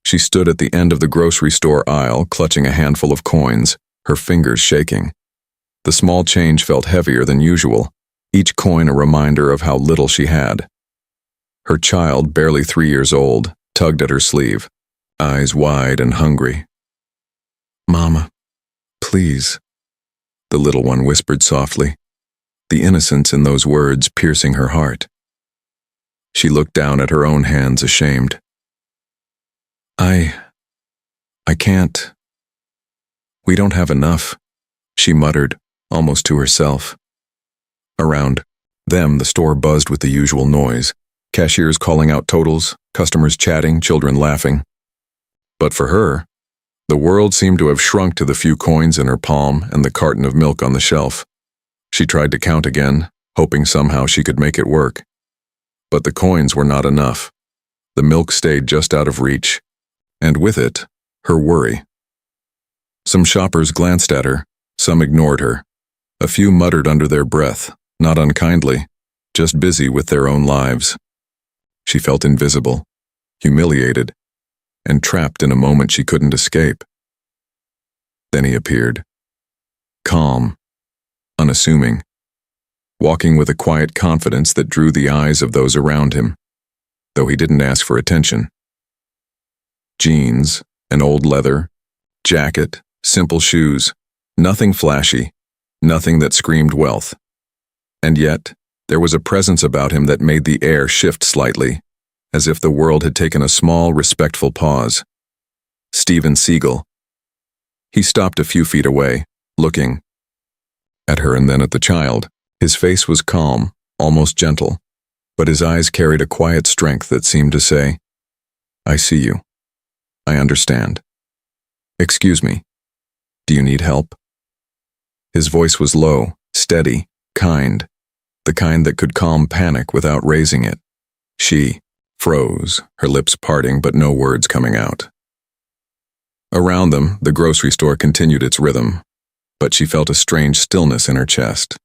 She stood at the end of the grocery store aisle, clutching a handful of coins, her fingers shaking. The small change felt heavier than usual, each coin a reminder of how little she had. Her child, barely 3 years old, tugged at her sleeve, eyes wide and hungry. "Mama, please," the little one whispered softly, the innocence in those words piercing her heart. She looked down at her own hands, ashamed. I can't. We don't have enough," she muttered, almost to herself. Around them, the store buzzed with the usual noise, cashiers calling out totals, customers chatting, children laughing. But for her, the world seemed to have shrunk to the few coins in her palm and the carton of milk on the shelf. She tried to count again, hoping somehow she could make it work. But the coins were not enough. The milk stayed just out of reach, and with it, her worry. Some shoppers glanced at her, some ignored her. A few muttered under their breath, not unkindly, just busy with their own lives. She felt invisible, humiliated, and trapped in a moment she couldn't escape. Then he appeared. Calm, unassuming, walking with a quiet confidence that drew the eyes of those around him, though he didn't ask for attention. Jeans, an old leather, jacket, simple shoes, nothing flashy, nothing that screamed wealth. And yet, there was a presence about him that made the air shift slightly, as if the world had taken a small, respectful pause. Steven Seagal. He stopped a few feet away, looking at her and then at the child. His face was calm, almost gentle, but his eyes carried a quiet strength that seemed to say, "I see you. I understand. Excuse me. Do you need help?" His voice was low, steady, kind, the kind that could calm panic without raising it. She froze, her lips parting but no words coming out. Around them, the grocery store continued its rhythm, but she felt a strange stillness in her chest.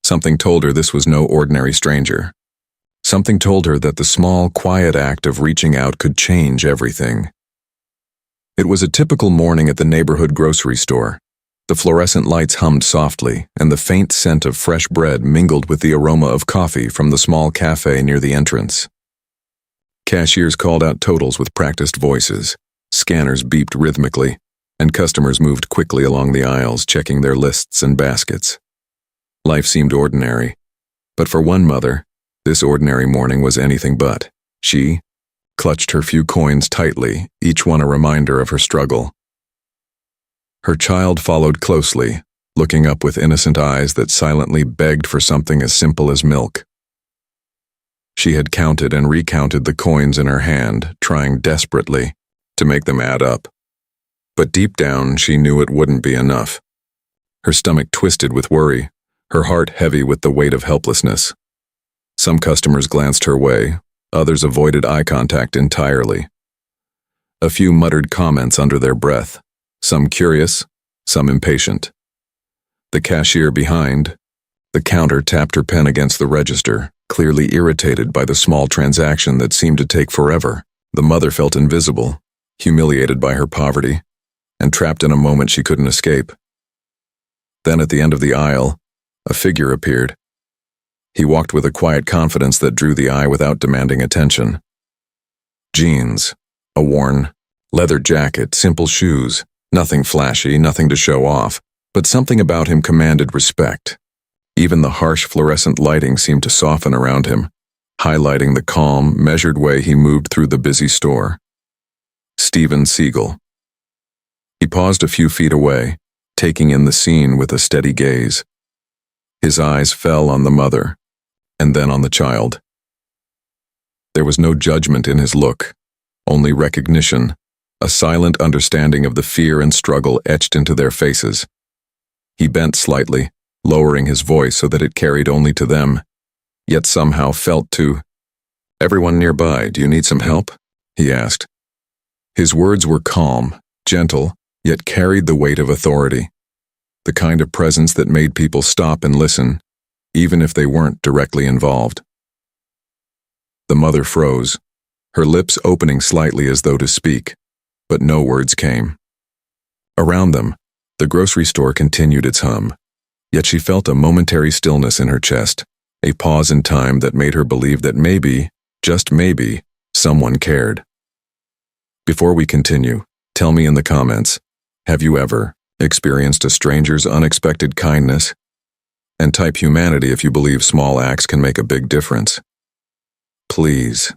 Something told her this was no ordinary stranger. Something told her that the small, quiet act of reaching out could change everything. It was a typical morning at the neighborhood grocery store. The fluorescent lights hummed softly, and the faint scent of fresh bread mingled with the aroma of coffee from the small cafe near the entrance. Cashiers called out totals with practiced voices, scanners beeped rhythmically, and customers moved quickly along the aisles, checking their lists and baskets. Life seemed ordinary, but for one mother, this ordinary morning was anything but. She clutched her few coins tightly, each one a reminder of her struggle. Her child followed closely, looking up with innocent eyes that silently begged for something as simple as milk. She had counted and recounted the coins in her hand, trying desperately to make them add up. But deep down, she knew it wouldn't be enough. Her stomach twisted with worry, her heart heavy with the weight of helplessness. Some customers glanced her way, others avoided eye contact entirely. A few muttered comments under their breath, some curious, some impatient. The cashier behind the counter tapped her pen against the register, clearly irritated by the small transaction that seemed to take forever. The mother felt invisible, humiliated by her poverty, and trapped in a moment she couldn't escape. Then at the end of the aisle, a figure appeared. He walked with a quiet confidence that drew the eye without demanding attention. Jeans, a worn leather jacket, simple shoes, nothing flashy, nothing to show off, but something about him commanded respect. Even the harsh fluorescent lighting seemed to soften around him, highlighting the calm, measured way he moved through the busy store. Steven Seagal. He paused a few feet away, taking in the scene with a steady gaze. His eyes fell on the mother, and then on the child. There was no judgment in his look, only recognition, a silent understanding of the fear and struggle etched into their faces. He bent slightly, lowering his voice so that it carried only to them, yet somehow felt to everyone nearby. "Do you need some help?" he asked. His words were calm, gentle, yet carried the weight of authority, the kind of presence that made people stop and listen, even if they weren't directly involved. The mother froze, her lips opening slightly as though to speak, but no words came. Around them, the grocery store continued its hum, yet she felt a momentary stillness in her chest, a pause in time that made her believe that maybe, just maybe, someone cared. Before we continue, tell me in the comments, have you ever experienced a stranger's unexpected kindness? And type humanity if you believe small acts can make a big difference. Please.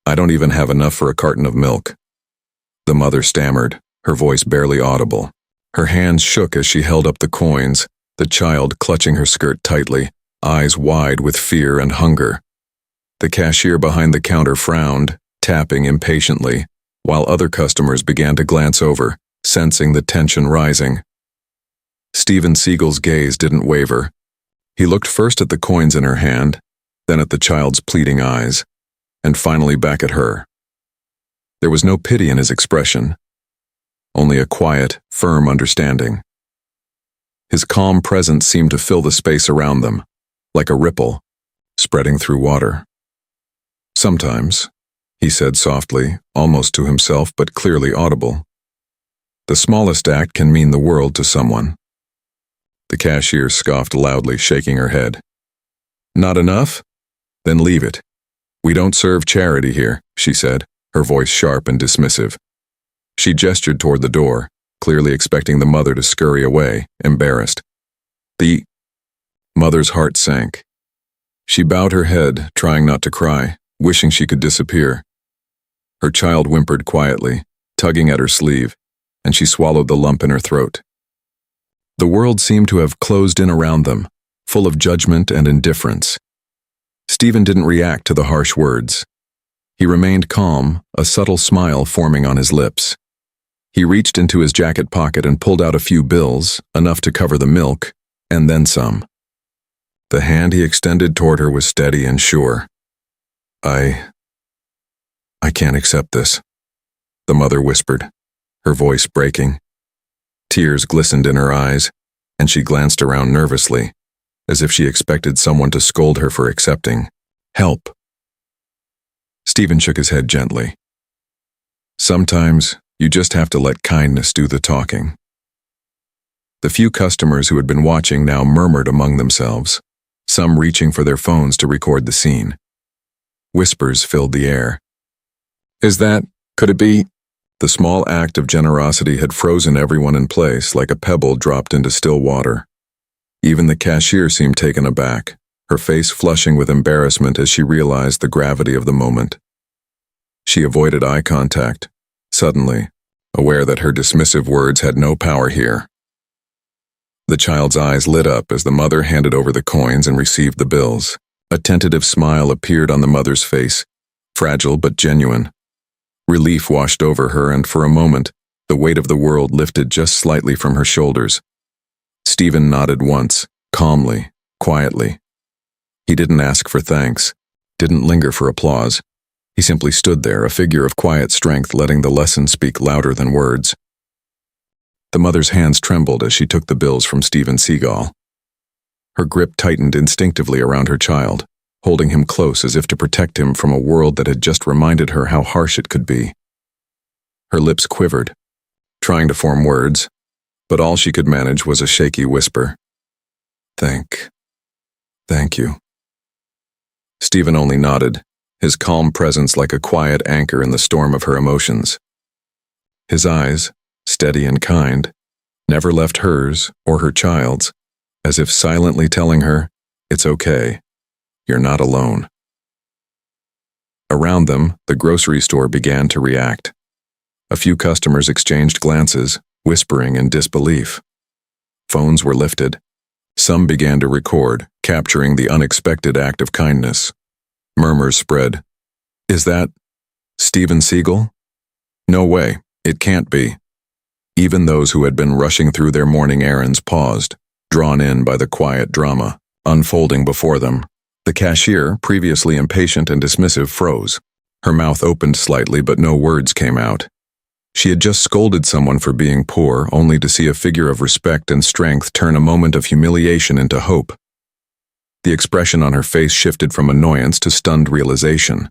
I don't even have enough for a carton of milk. The mother stammered, her voice barely audible. Her hands shook as she held up the coins, the child clutching her skirt tightly, eyes wide with fear and hunger. The cashier behind the counter frowned, tapping impatiently, while other customers began to glance over, sensing the tension rising. Steven Seagal's gaze didn't waver. He looked first at the coins in her hand, then at the child's pleading eyes, and finally back at her. There was no pity in his expression, only a quiet, firm understanding. His calm presence seemed to fill the space around them, like a ripple, spreading through water. Sometimes, he said softly, almost to himself but clearly audible, the smallest act can mean the world to someone. The cashier scoffed loudly, shaking her head. Not enough? Then leave it. We don't serve charity here, she said, her voice sharp and dismissive. She gestured toward the door, clearly expecting the mother to scurry away, embarrassed. The mother's heart sank. She bowed her head, trying not to cry, wishing she could disappear. Her child whimpered quietly, tugging at her sleeve, and she swallowed the lump in her throat. The world seemed to have closed in around them, full of judgment and indifference. Steven didn't react to the harsh words. He remained calm, a subtle smile forming on his lips. He reached into his jacket pocket and pulled out a few bills, enough to cover the milk, and then some. The hand he extended toward her was steady and sure. I can't accept this, the mother whispered, her voice breaking. Tears glistened in her eyes, and she glanced around nervously, as if she expected someone to scold her for accepting help. Steven shook his head gently. Sometimes, you just have to let kindness do the talking. The few customers who had been watching now murmured among themselves, some reaching for their phones to record the scene. Whispers filled the air. Could it be? The small act of generosity had frozen everyone in place like a pebble dropped into still water. Even the cashier seemed taken aback, her face flushing with embarrassment as she realized the gravity of the moment. She avoided eye contact, suddenly, aware that her dismissive words had no power here. The child's eyes lit up as the mother handed over the coins and received the bills. A tentative smile appeared on the mother's face, fragile but genuine. Relief washed over her, and for a moment, the weight of the world lifted just slightly from her shoulders. Steven nodded once, calmly, quietly. He didn't ask for thanks, didn't linger for applause. He simply stood there, a figure of quiet strength, letting the lesson speak louder than words. The mother's hands trembled as she took the bills from Steven Seagal. Her grip tightened instinctively around her child, holding him close as if to protect him from a world that had just reminded her how harsh it could be. Her lips quivered, trying to form words, but all she could manage was a shaky whisper. Thank you. Steven only nodded, his calm presence like a quiet anchor in the storm of her emotions. His eyes, steady and kind, never left hers or her child's, as if silently telling her, it's okay. You're not alone. Around them, the grocery store began to react. A few customers exchanged glances, whispering in disbelief. Phones were lifted. Some began to record, capturing the unexpected act of kindness. Murmurs spread. Is that Steven Seagal? No way, it can't be. Even those who had been rushing through their morning errands paused, drawn in by the quiet drama unfolding before them. The cashier, previously impatient and dismissive, froze. Her mouth opened slightly, but no words came out. She had just scolded someone for being poor, only to see a figure of respect and strength turn a moment of humiliation into hope. The expression on her face shifted from annoyance to stunned realization.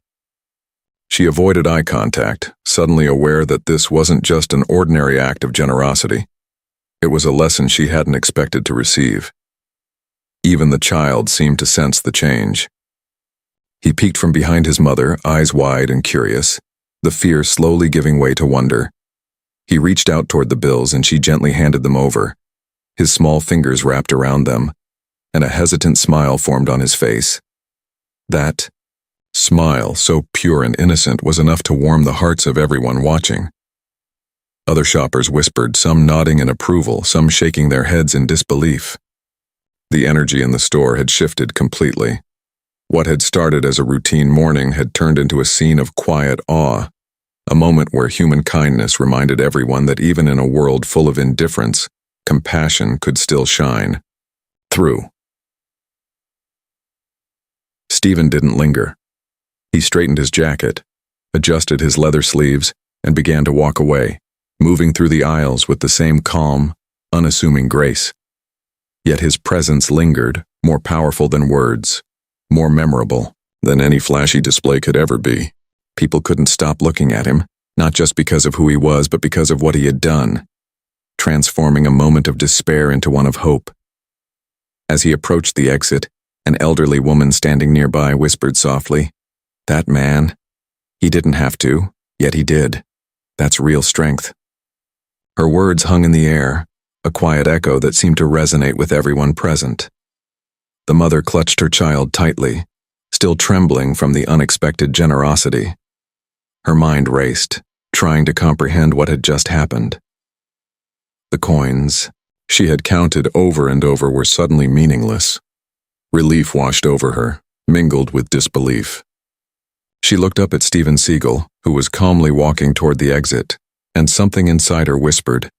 She avoided eye contact, suddenly aware that this wasn't just an ordinary act of generosity. It was a lesson she hadn't expected to receive. Even the child seemed to sense the change. He peeked from behind his mother, eyes wide and curious, the fear slowly giving way to wonder. He reached out toward the bills and she gently handed them over. His small fingers wrapped around them, and a hesitant smile formed on his face. That smile, so pure and innocent, was enough to warm the hearts of everyone watching. Other shoppers whispered, some nodding in approval, some shaking their heads in disbelief. The energy in the store had shifted completely. What had started as a routine morning had turned into a scene of quiet awe, a moment where human kindness reminded everyone that even in a world full of indifference, compassion could still shine through. Steven didn't linger. He straightened his jacket, adjusted his leather sleeves, and began to walk away, moving through the aisles with the same calm, unassuming grace. Yet his presence lingered, more powerful than words, more memorable than any flashy display could ever be. People couldn't stop looking at him, not just because of who he was, but because of what he had done, transforming a moment of despair into one of hope. As he approached the exit, an elderly woman standing nearby whispered softly, "That man, he didn't have to, yet he did. That's real strength." Her words hung in the air, a quiet echo that seemed to resonate with everyone present. The mother clutched her child tightly, still trembling from the unexpected generosity. Her mind raced, trying to comprehend what had just happened. The coins she had counted over and over were suddenly meaningless. Relief washed over her, mingled with disbelief. She looked up at Steven Seagal, who was calmly walking toward the exit, and something inside her whispered,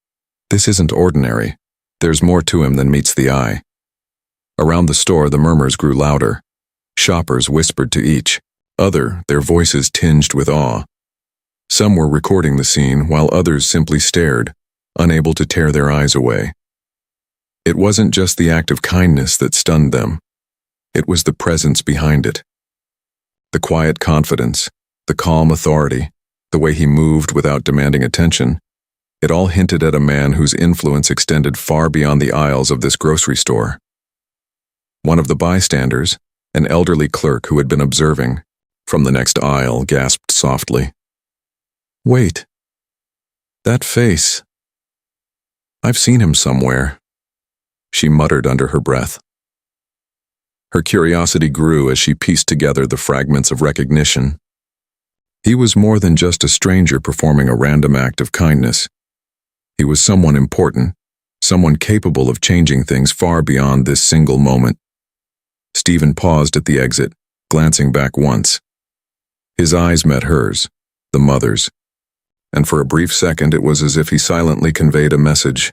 "This isn't ordinary. There's more to him than meets the eye." Around the store, the murmurs grew louder. Shoppers whispered to each other, their voices tinged with awe. Some were recording the scene, while others simply stared, unable to tear their eyes away. It wasn't just the act of kindness that stunned them. It was the presence behind it. The quiet confidence, the calm authority, the way he moved without demanding attention, it all hinted at a man whose influence extended far beyond the aisles of this grocery store. One of the bystanders, an elderly clerk who had been observing from the next aisle, gasped softly, "Wait. That face. I've seen him somewhere," she muttered under her breath. Her curiosity grew as she pieced together the fragments of recognition. He was more than just a stranger performing a random act of kindness. He was someone important, someone capable of changing things far beyond this single moment. Steven paused at the exit, glancing back once. His eyes met hers, the mother's, and for a brief second it was as if he silently conveyed a message.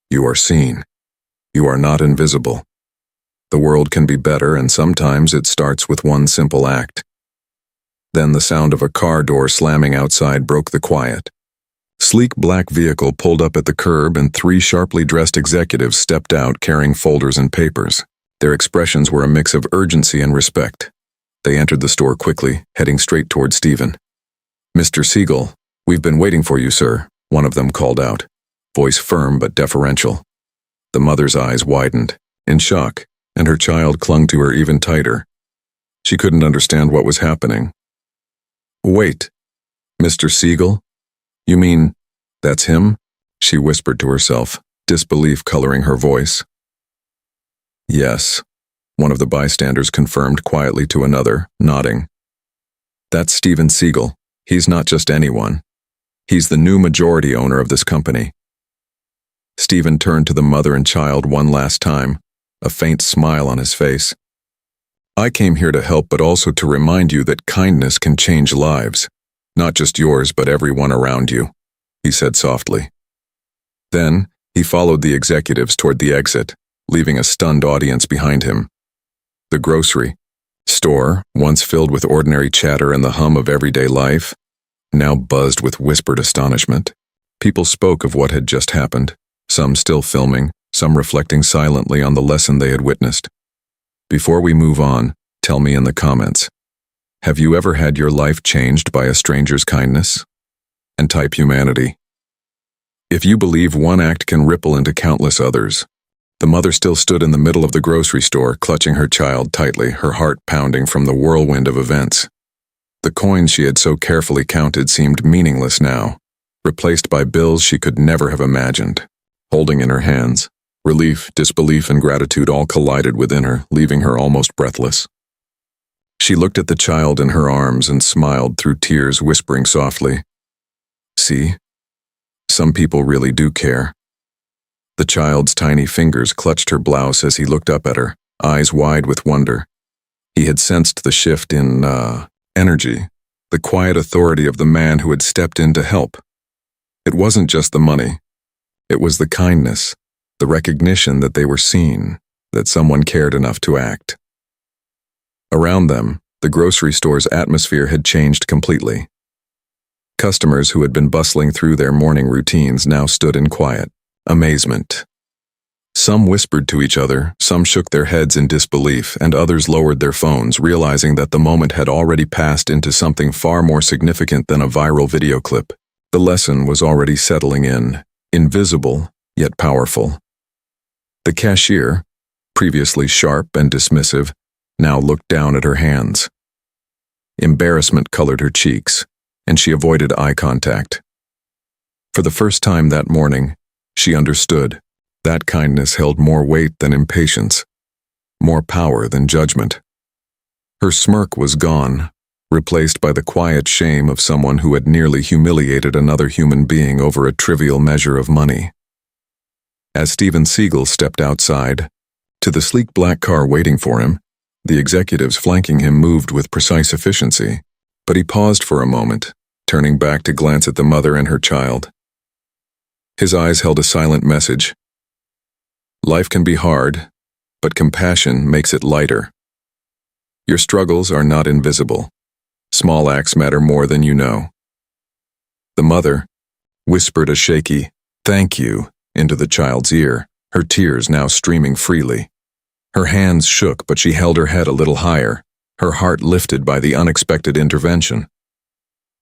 "You are seen. You are not invisible. The world can be better, and sometimes it starts with one simple act." Then the sound of a car door slamming outside broke the quiet. Sleek black vehicle pulled up at the curb and 3 sharply dressed executives stepped out carrying folders and papers. Their expressions were a mix of urgency and respect. They entered the store quickly, heading straight toward Steven. "Mr. Seagal, we've been waiting for you, sir," one of them called out, voice firm but deferential. The mother's eyes widened, in shock, and her child clung to her even tighter. She couldn't understand what was happening. "Wait, Mr. Seagal? You mean, that's him?" she whispered to herself, disbelief coloring her voice. "Yes," one of the bystanders confirmed quietly to another, nodding. "That's Steven Seagal. He's not just anyone. He's the new majority owner of this company." Steven turned to the mother and child one last time, a faint smile on his face. "I came here to help, but also to remind you that kindness can change lives. Not just yours, but everyone around you," he said softly. Then, he followed the executives toward the exit, leaving a stunned audience behind him. The grocery store, once filled with ordinary chatter and the hum of everyday life, now buzzed with whispered astonishment. People spoke of what had just happened, some still filming, some reflecting silently on the lesson they had witnessed. "Before we move on, tell me in the comments, Have you ever had your life changed by a stranger's kindness? And type humanity. If you believe one act can ripple into countless others, the mother still stood in the middle of the grocery store, clutching her child tightly, her heart pounding from the whirlwind of events. The coins she had so carefully counted seemed meaningless now, replaced by bills she could never have imagined. Holding in her hands, relief, disbelief, and gratitude all collided within her, leaving her almost breathless. She looked at the child in her arms and smiled through tears, whispering softly, "See, some people really do care." The child's tiny fingers clutched her blouse as he looked up at her, eyes wide with wonder. He had sensed the shift in, energy, the quiet authority of the man who had stepped in to help. It wasn't just the money. It was the kindness, the recognition that they were seen, that someone cared enough to act. Around them, the grocery store's atmosphere had changed completely. Customers who had been bustling through their morning routines now stood in quiet amazement. Some whispered to each other, some shook their heads in disbelief, and others lowered their phones, realizing that the moment had already passed into something far more significant than a viral video clip. The lesson was already settling in, invisible, yet powerful. The cashier, previously sharp and dismissive, now looked down at her hands. Embarrassment colored her cheeks, and she avoided eye contact. For the first time that morning, she understood. That kindness held more weight than impatience, more power than judgment. Her smirk was gone, replaced by the quiet shame of someone who had nearly humiliated another human being over a trivial measure of money. As Steven Seagal stepped outside, to the sleek black car waiting for him, the executives flanking him moved with precise efficiency, but he paused for a moment, turning back to glance at the mother and her child. His eyes held a silent message. Life can be hard, but compassion makes it lighter. Your struggles are not invisible. Small acts matter more than you know. The mother whispered a shaky, "Thank you," into the child's ear, her tears now streaming freely. Her hands shook, but she held her head a little higher, her heart lifted by the unexpected intervention.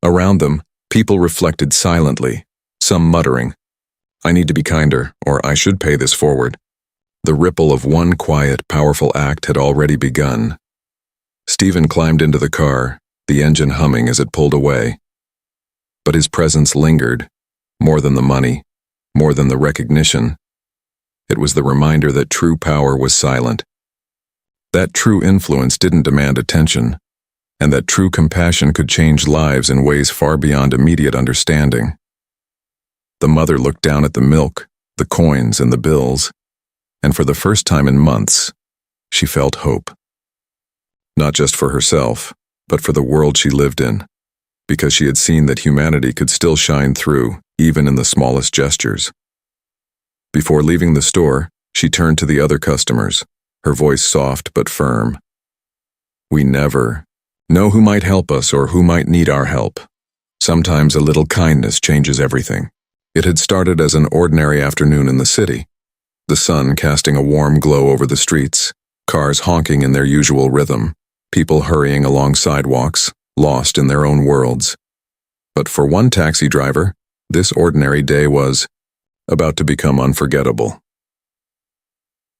Around them, people reflected silently, some muttering, "I need to be kinder," or "I should pay this forward." The ripple of one quiet, powerful act had already begun. Steven climbed into the car, the engine humming as it pulled away. But his presence lingered, more than the money, more than the recognition. It was the reminder that true power was silent, that true influence didn't demand attention, and that true compassion could change lives in ways far beyond immediate understanding. The mother looked down at the milk, the coins, and the bills, and for the first time in months, she felt hope. Not just for herself, but for the world she lived in, because she had seen that humanity could still shine through, even in the smallest gestures. Before leaving the store, she turned to the other customers, her voice soft but firm. "We never know who might help us or who might need our help. Sometimes a little kindness changes everything." It had started as an ordinary afternoon in the city, the sun casting a warm glow over the streets, cars honking in their usual rhythm, people hurrying along sidewalks, lost in their own worlds. But for one taxi driver, this ordinary day was about to become unforgettable.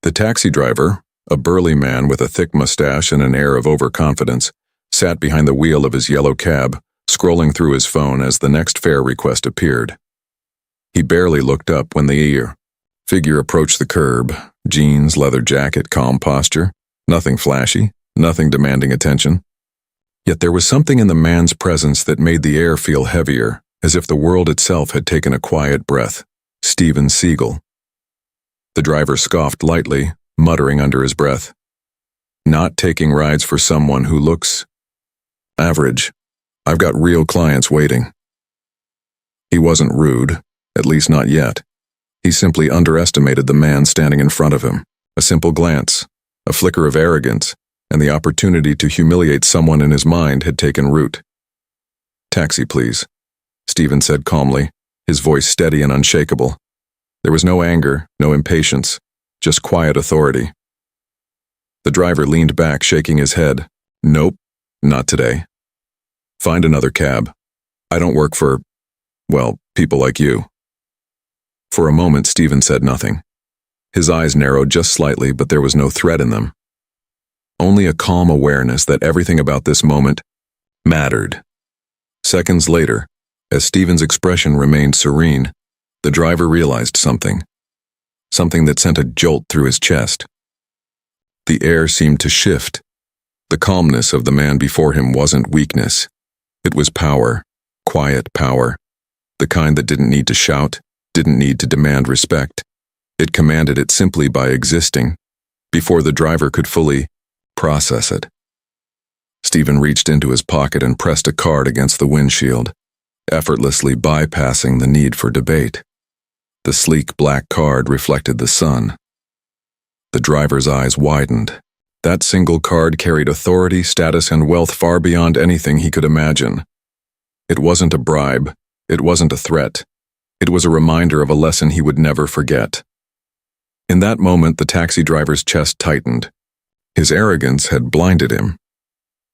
The taxi driver, a burly man with a thick mustache and an air of overconfidence, sat behind the wheel of his yellow cab, scrolling through his phone as the next fare request appeared. He barely looked up when the figure approached the curb, jeans, leather jacket, calm posture, nothing flashy, nothing demanding attention. Yet there was something in the man's presence that made the air feel heavier, as if the world itself had taken a quiet breath. Steven Seagal. The driver scoffed lightly, muttering under his breath, "Not taking rides for someone who looks average. I've got real clients waiting." He wasn't rude, at least not yet. He simply underestimated the man standing in front of him. A simple glance, a flicker of arrogance, and the opportunity to humiliate someone in his mind had taken root. "Taxi, please," Steven said calmly, his voice steady and unshakable. There was no anger, no impatience, just quiet authority. The driver leaned back, shaking his head. "Nope, not today." Find another cab. I don't work for, well, people like you. For a moment, Steven said nothing. His eyes narrowed just slightly, but there was no threat in them. Only a calm awareness that everything about this moment mattered. Seconds later, as Steven's expression remained serene, the driver realized something. Something that sent a jolt through his chest. The air seemed to shift. The calmness of the man before him wasn't weakness. It was power, quiet power, the kind that didn't need to shout, didn't need to demand respect. It commanded it simply by existing, before the driver could fully process it. Steven reached into his pocket and pressed a card against the windshield, effortlessly bypassing the need for debate. The sleek black card reflected the sun. The driver's eyes widened. That single card carried authority, status, and wealth far beyond anything he could imagine. It wasn't a bribe. It wasn't a threat. It was a reminder of a lesson he would never forget. In that moment, the taxi driver's chest tightened. His arrogance had blinded him.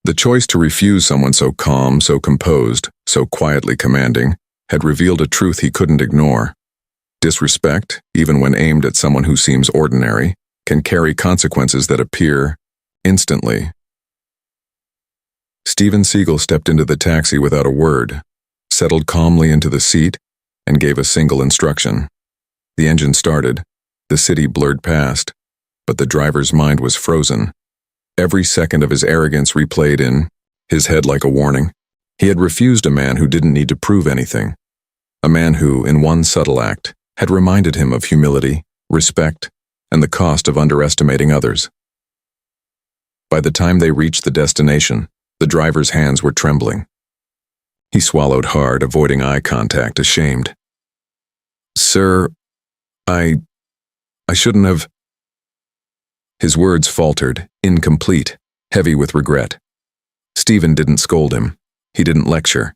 The choice to refuse someone so calm, so composed, so quietly commanding, had revealed a truth he couldn't ignore. Disrespect, even when aimed at someone who seems ordinary, can carry consequences that appear instantly. Steven Seagal stepped into the taxi without a word, settled calmly into the seat, and gave a single instruction. The engine started. The city blurred past, but the driver's mind was frozen. Every second of his arrogance replayed in his head like a warning. He had refused a man who didn't need to prove anything. A man who, in one subtle act, had reminded him of humility, respect, and the cost of underestimating others. By the time they reached the destination, the driver's hands were trembling. He swallowed hard, avoiding eye contact, ashamed. "Sir, I shouldn't have..." His words faltered, incomplete, heavy with regret. Steven didn't scold him. He didn't lecture.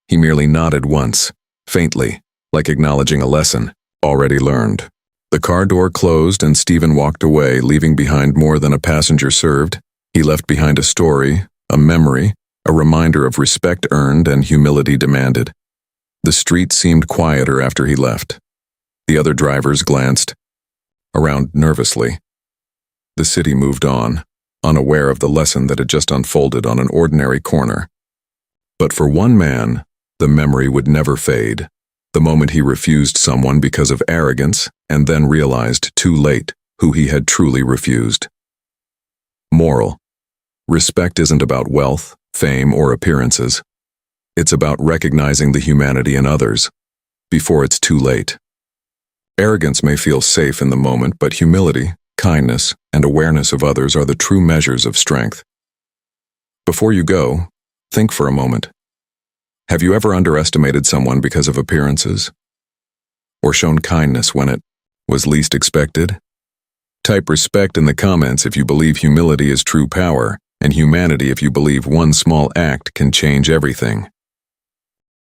He merely nodded once, faintly, like acknowledging a lesson already learned. The car door closed and Steven walked away, leaving behind more than a passenger served. He left behind a story, a memory, a reminder of respect earned and humility demanded. The street seemed quieter after he left. The other drivers glanced around nervously. The city moved on, unaware of the lesson that had just unfolded on an ordinary corner. But for one man, the memory would never fade. The moment he refused someone because of arrogance and then realized too late who he had truly refused. Moral: respect isn't about wealth, fame, or appearances. It's about recognizing the humanity in others before it's too late. Arrogance may feel safe in the moment, but humility, kindness, and awareness of others are the true measures of strength. Before you go, think for a moment. Have you ever underestimated someone because of appearances? Or shown kindness when it was least expected? Type respect in the comments if you believe humility is true power, and humanity if you believe one small act can change everything.